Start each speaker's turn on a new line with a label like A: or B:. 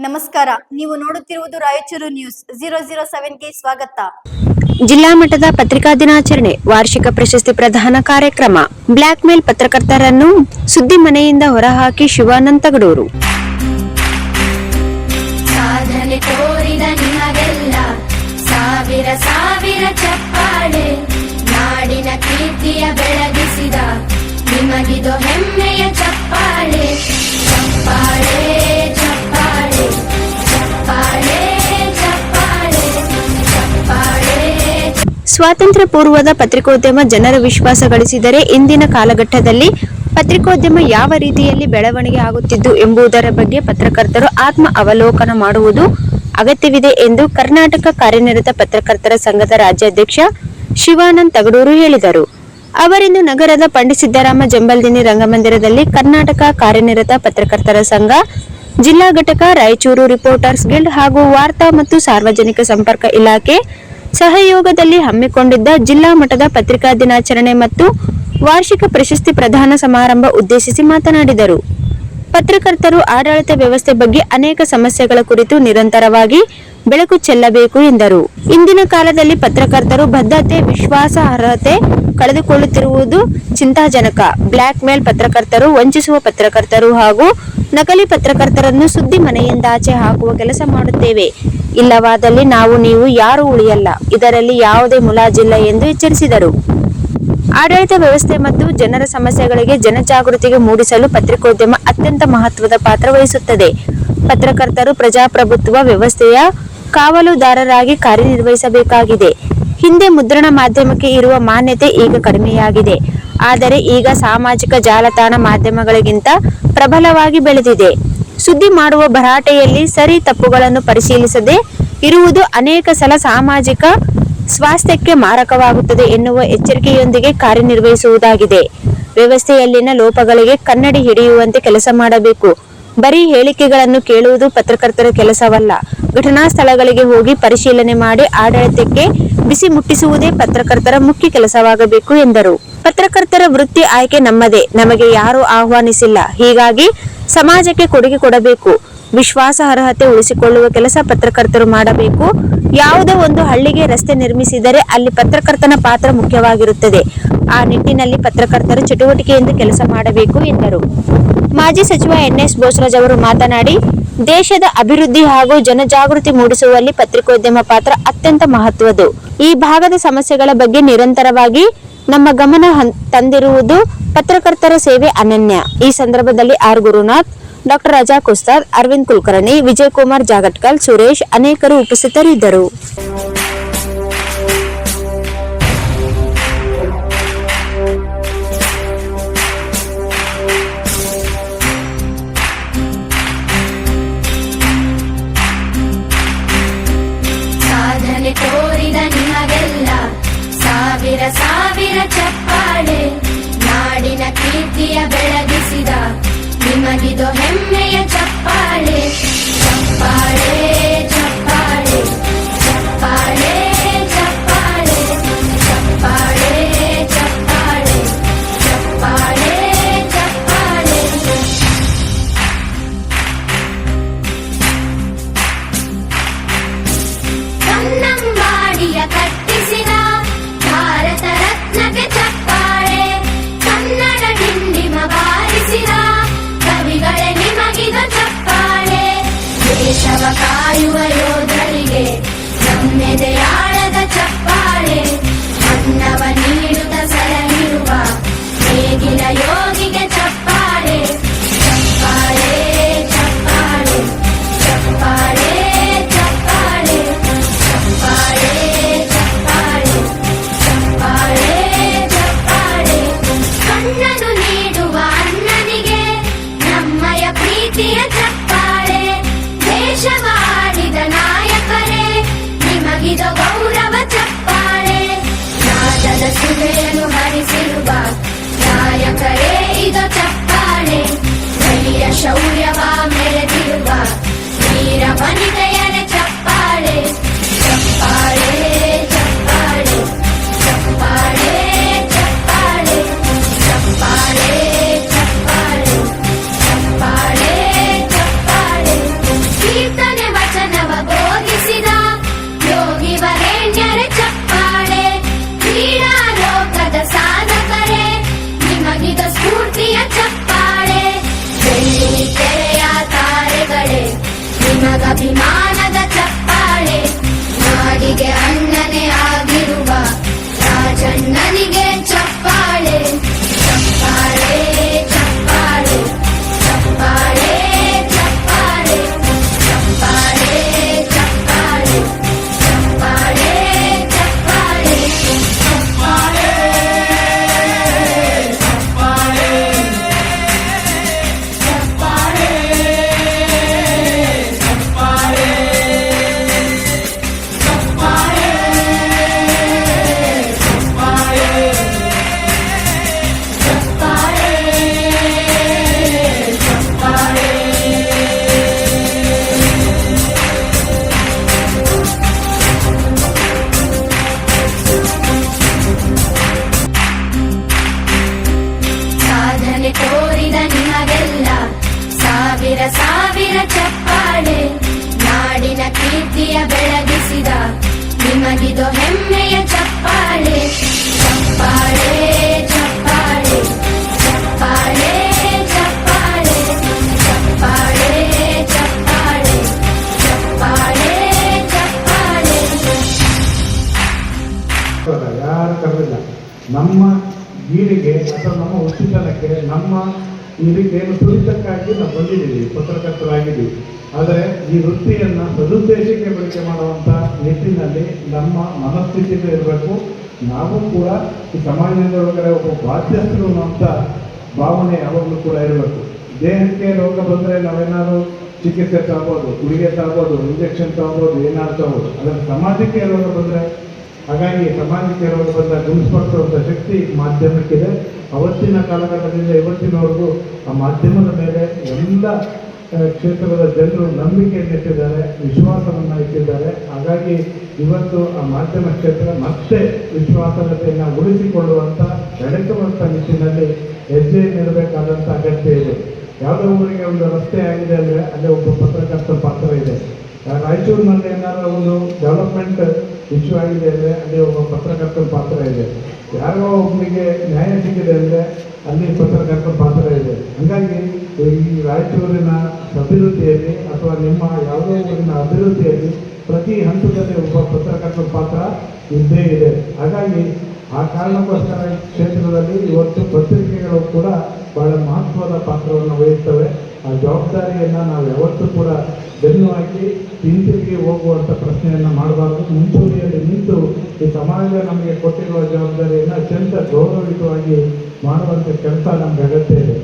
A: ನಮಸ್ಕಾರ, ನೀವು ನೋಡುತ್ತಿರುವುದು ರಾಯಚೂರು ನ್ಯೂಸ್ 007ಗೆ ಸ್ವಾಗತ.
B: ಜಿಲ್ಲಾ ಮಟ್ಟದ ಪತ್ರಿಕಾ ದಿನಾಚರಣೆ ವಾರ್ಷಿಕ ಪ್ರಶಸ್ತಿ ಪ್ರದಾನ ಕಾರ್ಯಕ್ರಮ. ಬ್ಲಾಕ್ ಮೇಲ್ ಪತ್ರಕರ್ತರನ್ನು ಸುದ್ದಿ ಮನೆಯಿಂದ ಹೊರಹಾಕಿ ಶಿವಾನಂದ ತಗಡೂರು.
C: ಸಾಧನೆ ತೋರಿದ ನಿಮಗೆಲ್ಲ ಸಾವಿರ ಸಾವಿರ ಚಪ್ಪಾಳೆ, ನಾಡಿನ ಕೀರ್ತಿಯ ಬೆಳಗಿಸಿದ ನಿಮಗಿದು ಹೆಮ್ಮೆಯ ಚಪ್ಪಾಳೆ. ಚಪ್ಪಾಳೆ ಚಪ್ಪಾಳೆ ಚಪ್ಪಾಳೆ ಚಪ್ಪಾಳೆ ಚಪ್ಪಾಳೆ.
B: ಸ್ವಾತಂತ್ರ್ಯ ಪೂರ್ವದ ಪತ್ರಿಕೋದ್ಯಮ ಜನರ ವಿಶ್ವಾಸ ಗಳಿಸಿದರೆ ಇಂದಿನ ಕಾಲಘಟ್ಟದಲ್ಲಿ ಪತ್ರಿಕೋದ್ಯಮ ಯಾವ ರೀತಿಯಲ್ಲಿ ಬೆಳವಣಿಗೆ ಆಗುತ್ತಿದ್ದು ಎಂಬುದರ ಬಗ್ಗೆ ಪತ್ರಕರ್ತರು ಆತ್ಮ ಅವಲೋಕನ ಮಾಡುವುದು ಅಗತ್ಯವಿದೆ ಎಂದು ಕರ್ನಾಟಕ ಕಾರ್ಯನಿರತ ಪತ್ರಕರ್ತರ ಸಂಘದ ರಾಜ್ಯಾಧ್ಯಕ್ಷ ಶಿವಾನಂದ ತಗಡೂರು ಹೇಳಿದರು. ಅವರಿಂದು ನಗರದ ಪಂಡಿತ್ ಸಿದ್ದರಾಮ ಜಂಬಲ್ದಿನ್ನಿ ರಂಗಮಂದಿರದಲ್ಲಿ ಕರ್ನಾಟಕ ಕಾರ್ಯನಿರತ ಪತ್ರಕರ್ತರ ಸಂಘ ಜಿಲ್ಲಾ ಘಟಕ, ರಾಯಚೂರು ರಿಪೋರ್ಟರ್ಸ್ ಗಿಲ್ಡ್ ಹಾಗೂ ವಾರ್ತಾ ಮತ್ತು ಸಾರ್ವಜನಿಕ ಸಂಪರ್ಕ ಇಲಾಖೆ ಸಹಯೋಗದಲ್ಲಿ ಹಮ್ಮಿಕೊಂಡಿದ್ದ ಜಿಲ್ಲಾ ಮಟ್ಟದ ಪತ್ರಿಕಾ ದಿನಾಚರಣೆ ಮತ್ತು ವಾರ್ಷಿಕ ಪ್ರಶಸ್ತಿ ಪ್ರದಾನ ಸಮಾರಂಭ ಉದ್ದೇಶಿಸಿ ಮಾತನಾಡಿದರು. ಪತ್ರಕರ್ತರು ಆಡಳಿತ ವ್ಯವಸ್ಥೆ ಬಗ್ಗೆ ಅನೇಕ ಸಮಸ್ಯೆಗಳ ಕುರಿತು ನಿರಂತರವಾಗಿ ಬೆಳಕು ಚೆಲ್ಲಬೇಕು ಎಂದರು. ಇಂದಿನ ಕಾಲದಲ್ಲಿ ಪತ್ರಕರ್ತರು ಬದ್ಧತೆ, ವಿಶ್ವಾಸಾರ್ಹತೆ ಕಳೆದುಕೊಳ್ಳುತ್ತಿರುವುದು ಚಿಂತಾಜನಕ. ಬ್ಲಾಕ್ ಮೇಲ್ ಪತ್ರಕರ್ತರು, ವಂಚಿಸುವ ಪತ್ರಕರ್ತರು ಹಾಗೂ ನಕಲಿ ಪತ್ರಕರ್ತರನ್ನು ಸುದ್ದಿ ಮನೆಯಿಂದಾಚೆ ಹಾಕುವ ಕೆಲಸ ಮಾಡುತ್ತೇವೆ. ಇಲ್ಲವಾದಲ್ಲಿ ನಾವು ನೀವು ಯಾರೂ ಉಳಿಯಲ್ಲ. ಇದರಲ್ಲಿ ಯಾವುದೇ ಮುಲಾಜಿಲ್ಲ ಎಂದು ಎಚ್ಚರಿಸಿದರು. ಆಡಳಿತ ವ್ಯವಸ್ಥೆ ಮತ್ತು ಜನರ ಸಮಸ್ಯೆಗಳಿಗೆ ಜನಜಾಗೃತಿಗೆ ಮೂಡಿಸಲು ಪತ್ರಿಕೋದ್ಯಮ ಅತ್ಯಂತ ಮಹತ್ವದ ಪಾತ್ರ ವಹಿಸುತ್ತದೆ. ಪತ್ರಕರ್ತರು ಪ್ರಜಾಪ್ರಭುತ್ವ ವ್ಯವಸ್ಥೆಯ ಕಾವಲುದಾರರಾಗಿ ಕಾರ್ಯನಿರ್ವಹಿಸಬೇಕಾಗಿದೆ. ಹಿಂದೆ ಮುದ್ರಣ ಮಾಧ್ಯಮಕ್ಕೆ ಇರುವ ಮಾನ್ಯತೆ ಈಗ ಕಡಿಮೆಯಾಗಿದೆ. ಆದರೆ ಈಗ ಸಾಮಾಜಿಕ ಜಾಲತಾಣ ಮಾಧ್ಯಮಗಳಿಗಿಂತ ಪ್ರಬಲವಾಗಿ ಬೆಳೆದಿದೆ. ಸುದ್ದಿ ಮಾಡುವ ಭರಾಟೆಯಲ್ಲಿ ಸರಿ ತಪ್ಪುಗಳನ್ನು ಪರಿಶೀಲಿಸದೆ ಇರುವುದು ಅನೇಕ ಸಲ ಸಾಮಾಜಿಕ ಸ್ವಾಸ್ಥ್ಯಕ್ಕೆ ಮಾರಕವಾಗುತ್ತದೆ ಎನ್ನುವ ಎಚ್ಚರಿಕೆಯೊಂದಿಗೆ ಕಾರ್ಯನಿರ್ವಹಿಸುವುದಾಗಿದೆ. ವ್ಯವಸ್ಥೆಯಲ್ಲಿನ ಲೋಪಗಳಿಗೆ ಕನ್ನಡಿ ಹಿಡಿಯುವಂತೆ ಕೆಲಸ ಮಾಡಬೇಕು. ಬರೀ ಹೇಳಿಕೆಗಳನ್ನು ಕೇಳುವುದು ಪತ್ರಕರ್ತರ ಕೆಲಸವಲ್ಲ. ಘಟನಾ ಸ್ಥಳಗಳಿಗೆ ಹೋಗಿ ಪರಿಶೀಲನೆ ಮಾಡಿ ಆಡಳಿತಕ್ಕೆ ಬಿಸಿ ಮುಟ್ಟಿಸುವುದೇ ಪತ್ರಕರ್ತರ ಮುಖ್ಯ ಕೆಲಸವಾಗಬೇಕು ಎಂದರು. ಪತ್ರಕರ್ತರ ವೃತ್ತಿ ಆಯ್ಕೆ ನಮ್ಮದೇ, ನಮಗೆ ಯಾರೂ ಆಹ್ವಾನಿಸಿಲ್ಲ. ಹೀಗಾಗಿ ಸಮಾಜಕ್ಕೆ ಕೊಡುಗೆ ಕೊಡಬೇಕು. ವಿಶ್ವಾಸಾರ್ಹತೆ ಉಳಿಸಿಕೊಳ್ಳುವ ಕೆಲಸ ಪತ್ರಕರ್ತರು ಮಾಡಬೇಕು. ಯಾವುದೋ ಒಂದು ಹಳ್ಳಿಗೆ ರಸ್ತೆ ನಿರ್ಮಿಸಿದರೆ ಅಲ್ಲಿ ಪತ್ರಕರ್ತನ ಪಾತ್ರ ಮುಖ್ಯವಾಗಿರುತ್ತದೆ. ಆ ನಿಟ್ಟಿನಲ್ಲಿ ಪತ್ರಕರ್ತರು ಚಟುವಟಿಕೆಯಿಂದ ಕೆಲಸ ಮಾಡಬೇಕು ಎಂದರು. ಮಾಜಿ ಸಚಿವ NS ಬೋಸರಾಜ್ ಅವರು ಮಾತನಾಡಿ, ದೇಶದ ಅಭಿವೃದ್ಧಿ ಹಾಗೂ ಜನಜಾಗೃತಿ ಮೂಡಿಸುವಲ್ಲಿ ಪತ್ರಿಕೋದ್ಯಮ ಪಾತ್ರ ಅತ್ಯಂತ ಮಹತ್ವದ್ದು. ಈ ಭಾಗದ ಸಮಸ್ಯೆಗಳ ಬಗ್ಗೆ ನಿರಂತರವಾಗಿ ನಮ್ಮ ಗಮನ ತಂದಿರುವುದು ಪತ್ರಕರ್ತರ ಸೇವೆ ಅನನ್ಯ. ಈ ಸಂದರ್ಭದಲ್ಲಿ ಆರ್ ಗುರುನಾಥ್, ಡಾಕ್ಟರ್ ರಜಾಕ್ ಉಸ್ತಾದ್, ಅರವಿಂದ್ ಕುಲಕರ್ಣಿ, ವಿಜಯಕುಮಾರ್ ಜಾಗಟ್ಕಲ್, ಸುರೇಶ್ ಅನೇಕರು ಉಪಸ್ಥಿತರಿದ್ದರು.
C: ಸಾಧನೆ ತೋರಿದ ನಿಮಗೆಲ್ಲ ಸಾವಿರ ಸಾವಿರ ಚಪ್ಪಾಳೆ, ನಾಡಿನ ಕೀರ್ತಿಯ ಬೆಳಗಿಸಿದ ನಿಮಗಿದು ಹೆಮ್ಮೆಯ ಚಪ್ಪಾಳೆ. ಚಪ್ಪಾಳೆ ಚಪ್ಪಾಳೆ ಚಪ್ಪಾಳೆ ಚಪ್ಪಾಳೆ ಚಪ್ಪಾಳೆ ಚಪ್ಪಾಳೆ ಚಪ್ಪಾಳೆ ಚಪ್ಪಾಳೆ. ಕನ್ನಂಬಾಡಿಯ ಕಟ್ಟಿಸಿದ ಭಾರತ ರತ್ನಕ್ಕೆ ಚಪ್ಪಾಳೆ, ಕನ್ನಡ ಡಿಂಡಿಮ ಬಾರಿಸಿದ ಕವಿಗಳೇ ನಿಮಗಿದು ಚಪ್ಪಾಳೆ. ದೇಶವ ಕಾಯುವ ಯೋಧರಿಗೆ ನಮ್ಮೆದೆಯಾಳದ ಚಪ್ಪಾಳೆ, ಅನ್ನವ ನೀಡುತ್ತ ಸಲಹಿರುವ ನೇಗಿಲ ಯೋಗಿಗೆ ಚಪ್ಪಾಳೆ. ಚಪ್ಪಾಳೆ ಚಪ್ಪಾಳೆ ಚಪ್ಪಾಳೆ ಚಪ್ಪಾಳೆ ಚಪ್ಪಾಳೆ ಚಪ್ಪಾಳೆ ಚಪ್ಪಾಳೆ ಚಪ್ಪಾಳೆ. ಕಣ್ಣನು ನೀಡುವ ಅಣ್ಣನಿಗೆ ನಮ್ಮಯ ಪ್ರೀತಿಯ ಚಪ್ಪಾಳೆ, ದೇಶವಾಡಿದ ನಾಯಕರೇ ನಿಮಗಿದು ಗೌರವ ಚಪ್ಪಾಳೆ. ನಾದದ ಸುಧೆಯನ್ನು ಹರಿಸಿರುವ ನಾಯಕರೇ ಇದು ಚಪ್ಪಾಳೆ, ಬಲಿಯ ಶೌರ್ಯವ ಮೆರೆದಿರುವ ವೀರ ವನಿತೆಯರೇ ಚಪ್ಪಾಳೆ. ಚಪ್ಪಾಳೆ ಚಪ್ಪಾಳೆ ಚಪ್ಪಾಳೆ ಚಪ್ಪಾಳೆ ಚಪ್ಪಾಳೆ ಚಪ್ಪಾಳೆ ಚಪ್ಪಾಳೆ ಚಪ್ಪಾಳೆ. ನಿಮಗಭಿಮಾನದ ಚಪ್ಪಾಳೆ. ನಾಡಿಗೆ ಅಣ್ಣನೇ ಆಗಿರುವ ರಾಜಣ್ಣನಿಗೆ ಚಪ್ಪಾಳೆ. ಚಪ್ಪಾಳೆ ಚಪ್ಪಾಳೆ ಚಪ್ಪಾಳೆ ಚಪ್ಪಾಳೆ ಚಪ್ಪಾಳೆ ಚಪ್ಪಾಳೆ ಚಪ್ಪಾಳೆ ಚಪ್ಪಾಳೆ ಚಪ್ಪಾಳೆ ಸಾಧನೆ ತೋರಿದ ನಿಮಗೆಲ್ಲ ಸಾವಿರ ಸಾವಿರ ಚಪ್ಪಾಳೆ. ನಾಡಿನ ಕೀರ್ತಿಯ ಬೆಳಗಿಸಿದ ನಿಮಗಿದು ಹೆಮ್ಮೆಯ ಚಪ್ಪಾಳೆ. ಚಪ್ಪಾಳೆ ಚಪ್ಪಾಳೆ ಚಪ್ಪಾಳೆ ಚಪ್ಪಾಳೆ ಚಪ್ಪಾಳೆ ಚಪ್ಪಾಳೆ ಚಪ್ಪಾಳೆ ಚಪ್ಪಾಳೆ.
D: ಯಾರು ಕರೆದಿಲ್ಲ. ನಮ್ಮ ಗೀಳಿಗೆ ಅಥವಾ ನಮ್ಮ ಉಚಿತನಕ್ಕೆ ನಮ್ಮ ಇದಕ್ಕೇನು ತುಳಿತಕ್ಕಾಗಿ ನಾವು ಬಂದಿದ್ದೀವಿ, ಪತ್ರಕರ್ತರಾಗಿದ್ದೀವಿ. ಆದರೆ ಈ ವೃತ್ತಿಯನ್ನು ಸದುದ್ದೇಶಕ್ಕೆ ಬಳಕೆ ಮಾಡುವಂಥ ನಿಟ್ಟಿನಲ್ಲಿ ನಮ್ಮ ಮನಸ್ಥಿತಿಗೂ ಇರಬೇಕು. ನಾವು ಕೂಡ ಈ ಸಮಾಜದ ಒಳಗಡೆ ಒಬ್ಬ ಬಾಧ್ಯಸ್ಥರು ಅನ್ನುವಂಥ ಭಾವನೆ ಯಾವಾಗಲೂ ಕೂಡ ಇರಬೇಕು. ದೇಹಕ್ಕೆ ರೋಗ ಬಂದರೆ ನಾವೇನಾದ್ರು ಚಿಕಿತ್ಸೆ ತಗೋಬೋದು, ಗುಳಿಗೆ ತಗೋಬೋದು, ಇಂಜೆಕ್ಷನ್ ತಗೋಬೋದು, ಏನಾದ್ರು ತಗೋಬೋದು. ಅದರ ಸಮಾಜಕ್ಕೆ ರೋಗ ಬಂದರೆ, ಹಾಗಾಗಿ ಸಮಾಜಕ್ಕೆ ರೋಗ ಬಂದ ಗುಣಿಸ್ಪಡಿಸುವಂಥ ಶಕ್ತಿ ಮಾಧ್ಯಮಕ್ಕಿದೆ. ಅವತ್ತಿನ ಕಾಲಘಟ್ಟದಿಂದ ಇವತ್ತಿನವರೆಗೂ ಆ ಮಾಧ್ಯಮದ ಮೇಲೆ ಎಲ್ಲ ಕ್ಷೇತ್ರದ ಜನರು ನಂಬಿಕೆಯನ್ನು ಇಟ್ಟಿದ್ದಾರೆ, ವಿಶ್ವಾಸವನ್ನು ಇಟ್ಟಿದ್ದಾರೆ. ಹಾಗಾಗಿ ಇವತ್ತು ಆ ಮಾಧ್ಯಮ ಕ್ಷೇತ್ರ ಮತ್ತೆ ವಿಶ್ವಾಸಾರ್ಹತೆಯನ್ನು ಉಳಿಸಿಕೊಳ್ಳುವಂಥ ಬೆಳೆಸುವಂಥ ನಿಟ್ಟಿನಲ್ಲಿ ಹೆಜ್ಜೆ ನೀಡಬೇಕಾದಂಥ ಅಗತ್ಯ ಇದೆ. ಯಾವುದೋ ಊರಿಗೆ ಒಂದು ರಸ್ತೆ ಆಗಿದೆ ಅಂದರೆ ಅಲ್ಲೇ ಒಬ್ಬ ಪತ್ರಕರ್ತರ ಪಾತ್ರ ಇದೆ. ರಾಯಚೂರಿನಲ್ಲಿ ಏನಾದರೂ ಒಂದು ಡೆವಲಪ್ಮೆಂಟ್ ಇಶ್ಯೂ ಆಗಿದೆ ಅಂದರೆ ಅಲ್ಲಿ ಒಬ್ಬ ಪತ್ರಕರ್ತರ ಪಾತ್ರ ಇದೆ. ಯಾರೋ ಒಬ್ಬರಿಗೆ ನ್ಯಾಯ ಸಿಕ್ಕಿದೆ ಅಂದರೆ ಅಲ್ಲಿ ಪತ್ರಕರ್ತರ ಪಾತ್ರ ಇದೆ. ಹಾಗಾಗಿ ಈ ರಾಯಚೂರಿನ ಅಭಿವೃದ್ಧಿಯಲ್ಲಿ ಅಥವಾ ನಿಮ್ಮ ಯಾವುದೋ ಊರಿನ ಅಭಿವೃದ್ಧಿಯಲ್ಲಿ ಪ್ರತಿ ಹಂತದಲ್ಲಿ ಒಬ್ಬ ಪತ್ರಕರ್ತರ ಪಾತ್ರ ಇದ್ದೇ ಇದೆ. ಹಾಗಾಗಿ ಆ ಕಾರಣಕ್ಕೋಸ್ಕರ ಈ ಕ್ಷೇತ್ರದಲ್ಲಿ ಇವತ್ತು ಪತ್ರಿಕೆಗಳು ಕೂಡ ಬಹಳ ಮಹತ್ವದ ಪಾತ್ರವನ್ನು ವಹಿಸ್ತವೆ. ಆ ಜವಾಬ್ದಾರಿಯನ್ನು ನಾವು ಯಾವತ್ತೂ ಕೂಡ ಬೆನ್ನು ಹಾಕಿ ಹಿಂತಿರುಗಿ ಹೋಗುವಂಥ ಪ್ರಶ್ನೆಯನ್ನು ಮಾಡಬಾರ್ದು. ಮುಂಚೂಣಿಯಲ್ಲಿ ನಿಂತು ಈ ಸಮಾಜ ನಮಗೆ ಕೊಟ್ಟಿರುವ ಜವಾಬ್ದಾರಿಯನ್ನು ಅತ್ಯಂತ ಗೌರವಯುತವಾಗಿ ಮಾಡುವಂಥ ಕೆಲಸ ನಮಗೆ ಅಗತ್ಯ ಇದೆ.